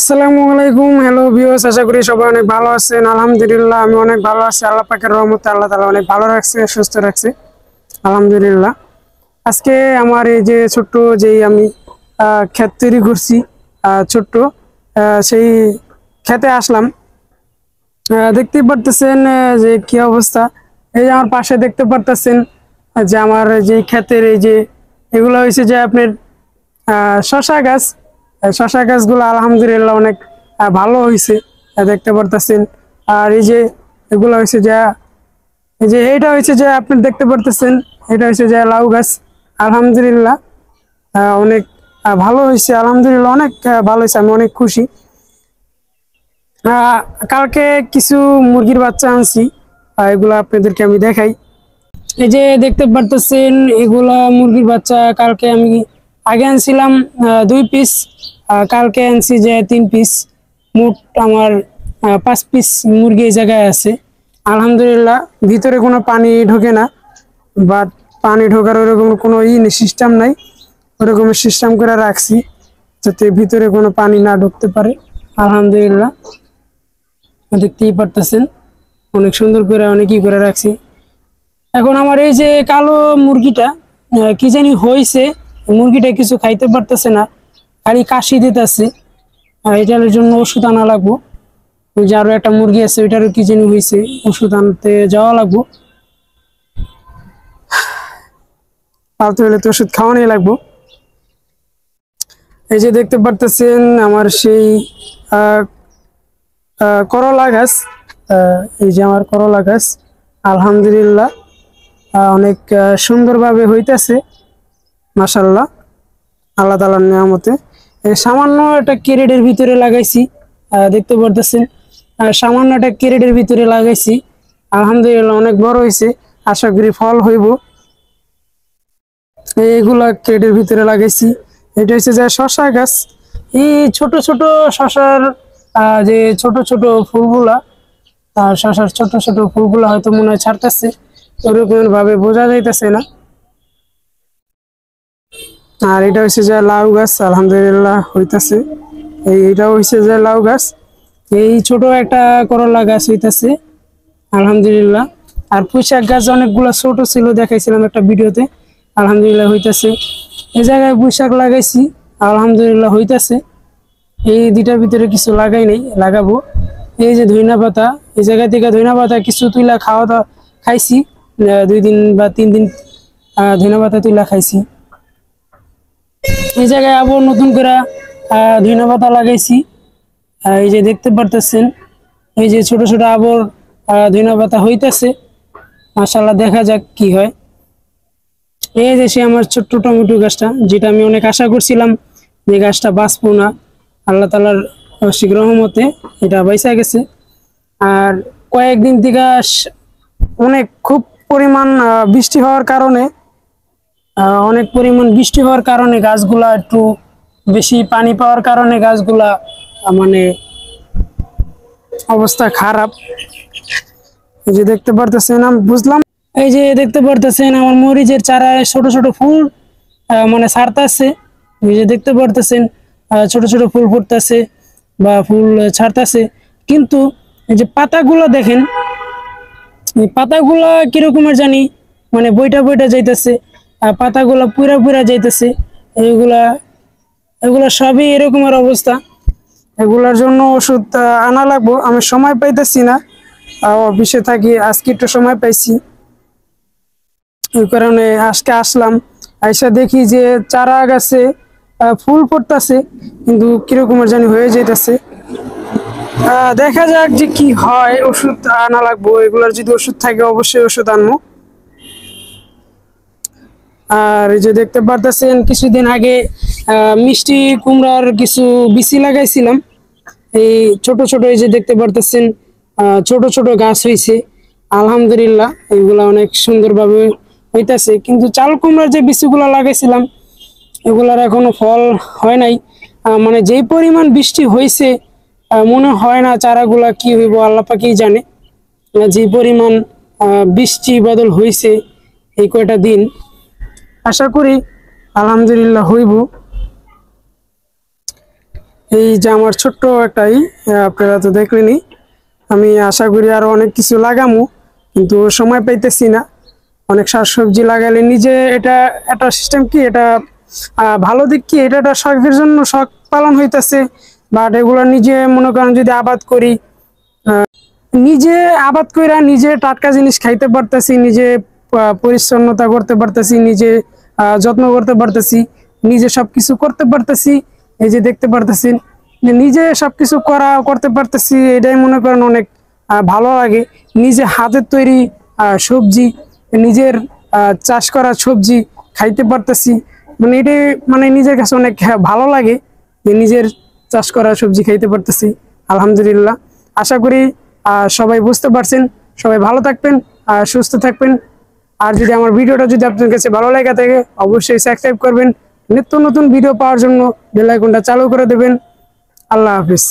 আসসালামু আলাইকুম। Hello viewers, আশা করি সবাই অনেক ভালো আছেন। আলহামদুলিল্লাহ আমি অনেক ভালো আছি। আল্লাহ পাকের রহমতে আল্লাহ তাআলা অনেক ভালো রাখছে, সুস্থ রাখছে, আলহামদুলিল্লাহ। আজকে আমার এই যে ছোট্ট যেই আমি ক্ষেত তৈরি করছি, ছোট্ট সেই খেতে আসলাম। দেখতেই পারতেছেন যে কি অবস্থা। এই যে আমার পাশে দেখতে পারতেছেন যে আমার যে ক্ষেতের এই যে এগুলো হয়েছে যে আপনার শশা গাছ। শশা গাছগুলো আলহামদুলিল্লাহ অনেক ভালো হয়েছে, দেখতে পারতেছেন। আর এই যে এগুলো হয়েছে যে এই যে এইটা হয়েছে যে আপনি দেখতে পারতেছেন, এটা হয়েছে যে লাউ গাছ। আলহামদুলিল্লাহ অনেক ভালো হয়েছে, আলহামদুলিল্লাহ অনেক ভালো হয়েছে, আমি অনেক খুশি। কালকে কিছু মুরগির বাচ্চা আনছি, এগুলো আপনাদেরকে আমি দেখাই। এই যে দেখতে পারতেছেন এগুলা মুরগির বাচ্চা। কালকে আমি আগে আনছিলাম 2 পিস, কালকে আনছি যে 3 পিস। মোট আমার 5 পিস মুরগি এই জায়গায় আছে। আলহামদুলিল্লাহ ভিতরে কোনো পানি ঢোকে না, বাট পানি ঢোকার ওরকম কোনো সিস্টেম নাই। ওরকমের সিস্টেম করে রাখছি যাতে ভিতরে কোনো পানি না ঢুকতে পারে। আলহামদুলিল্লাহ দেখতেই পারতেছেন অনেক সুন্দর করে অনেকই করে রাখছি। এখন আমার এই যে কালো মুরগিটা কি জানি হয়েছে, মুরগিটা কিছু খাইতে পারতেছে না, খালি কাশি দিতেছে। এটার জন্য ওষুধ আনা লাগবো। ওই যে আরো একটা মুরগি আছে, ওইটারও কি জানি হয়েছে, ওষুধ আনতে যাওয়া লাগবো। পালতে হলে তো ওষুধ খাওয়ানোই লাগবো। এই যে দেখতে পারতেছেন আমার সেই করলা গাছ। এই যে আমার করলা গাছ আলহামদুলিল্লাহ অনেক সুন্দরভাবে হইতেছে, মাশাআল্লাহ, আল্লাহ তাআলার নিয়ামতে। সামান্য একটা ক্যারেটের ভিতরে লাগাইছি, দেখতে পারতেছেন। সামান্য একটা ক্যারেটের ভিতরে লাগাইছি, আলহামদুলিল্লাহ অনেক বড় হয়েছে। আশা করি ফল হইব। এইগুলা ক্যারেটের ভিতরে লাগাইছি। এটা হচ্ছে যে শশা গাছ। এই ছোট ছোট শশার যে ছোট ছোট ফুলগুলা, শশার ছোট ছোট ফুলগুলা হয়তো মনে হয় ছাড়তেছে, ওরকম ভাবে বোঝা যাইতেছে না। আর এটা হচ্ছে যে লাউ গাছ, আলহামদুলিল্লাহ হইতাছে। এইটাও হচ্ছে যে লাউ গাছ। এই ছোট একটা করলা গাছ হইতাছে, আলহামদুলিল্লাহ। আর পুঁইশাক গাছ অনেকগুলো ছোট ছিল, দেখাইছিলাম একটা ভিডিওতে, আলহামদুলিল্লাহ হইতাছে। এই জায়গায় পুঁইশাক লাগাইছি, আলহামদুলিল্লাহ হইতাছে। এই দুইটার ভিতরে কিছু লাগাই নাই, লাগাবো। এই যে ধইনা পাতা, এই জায়গা থেকে ধইনা পাতা কিছু তুইলা খাওয়া দাওয়া খাইছি, 2 দিন বা 3 দিন ধইনা পাতা তুইলা খাইছি। এই জায়গায় আবার নতুন করে ধইনা পাতা লাগাইছি। এই যে দেখতে পারতেছেন, এই যে ছোট ছোট আবার ধইনা পাতা হইতেছে, মাশাআল্লাহ, দেখা যাক কি হয়। এই যে সে আমার ছোট্ট টমেটো গাছটা, যেটা আমি অনেক আশা করছিলাম যে গাছটা বাঁচবো না, আল্লাহ তাআলার অশেষ রহমতে এটা বাইসা গেছে। আর কয়েকদিন থেকে অনেক খুব পরিমাণ বৃষ্টি হওয়ার কারণে, গাছগুলা একটু বেশি পানি পাওয়ার কারণে গাছগুলা মানে অবস্থা খারাপ। এই যে দেখতে পারতেছেন, আমি বুঝলাম। এই যে দেখতে পারতেছেন আমার মরিচের চারায় ছোট ছোট ফুল মানে ছাড়তেছে। এই যে দেখতে পারতেছেন ছোট ছোট ফুল ফুটতেছে বা ফুল ছাড়তেছে, কিন্তু এই যে পাতাগুলো দেখেন, এই পাতাগুলা কিরকমের জানি মানে বইটা বইটা যাইতেছে, পাতাগুলা পুরা পুরা যাইতেছে। এইগুলা এগুলা সবই এরকমের অবস্থা। এগুলার জন্য ওষুধ আনা লাগবো। আমি সময় পাইতেছি না, অফিসে থাকি, আজকে একটু সময় পাইছি, এই কারণে আজকে আসলাম। আইসা দেখি যে চারা গাছে ফুল ফুটতেছে, কিন্তু কিরকমের জানি হয়ে যাইতেছে। দেখা যাক যে কি হয়, ওষুধ আনা লাগবো। এগুলার যদি ওষুধ থাকে অবশ্যই ওষুধ আনবো। আর এই যে দেখতে পারতেছেন কিছুদিন আগে মিষ্টি কুমড়ার কিছু বিচি লাগাইছিলাম। এই ছোট ছোট, এই যে দেখতে পারতেছেন ছোট ছোট গাছ হয়েছে, আলহামদুলিল্লাহ এইগুলা অনেক সুন্দরভাবে হইতাছে। কিন্তু চাল কুমড়ার যে বিচিগুলা লাগাইছিলাম এগুলার এখনো ফল হয় নাই। মানে যেই পরিমাণ বৃষ্টি হয়েছে মনে হয় না চারাগুলা কি হইব, আল্লাহ পাকেই জানে। যে পরিমাণ বৃষ্টি বাদল হয়েছে এই কয়টা দিন, আশা করি আলহামদুলিল্লাহ হইব। এই যে আমার ছোট্ট একটাই, আপনারা তো দেখলেনই। আমি আশা করি আরো অনেক কিছু লাগামু, কিন্তু সময় পাইতেছি না। অনেক শাকসবজি লাগালে নিজে এটা একটা সিস্টেম কি, এটা ভালো দিক কি, এটা একটা শখের জন্য শখ পালন হইতেছে। বাট এগুলো নিজে মনে করেন যদি আবাদ করি, নিজে আবাদ কইরা নিজে টাটকা জিনিস খাইতে পারতেছি, নিজে পরিচ্ছন্নতা করতে পারতেছি, নিজে যত্ন করতে পারতেছি, নিজে সবকিছু করতে পারতেছি। এই যে দেখতে পারতেছেন যে নিজে সবকিছু করতে পারতেছি, এটাই মনে করেন অনেক ভালো লাগে। নিজে হাতের তৈরি সবজি, নিজের চাষ করা সবজি খাইতে পারতেছি, মানে এটাই মানে নিজের কাছে অনেক ভালো লাগে যে নিজের চাষ করা সবজি খাইতে পারতেছি। আলহামদুলিল্লাহ। আশা করি সবাই বুঝতে পারছেন। সবাই ভালো থাকবেন আর সুস্থ থাকবেন। আর যদি আমার ভিডিওটা যদি আপনার কাছে ভালো লাগে থাকে, অবশ্যই সাবস্ক্রাইব করবেন। নিত্য নতুন ভিডিও পাওয়ার জন্য বেল আইকনটা চালু করে দেবেন। আল্লাহ হাফিজ।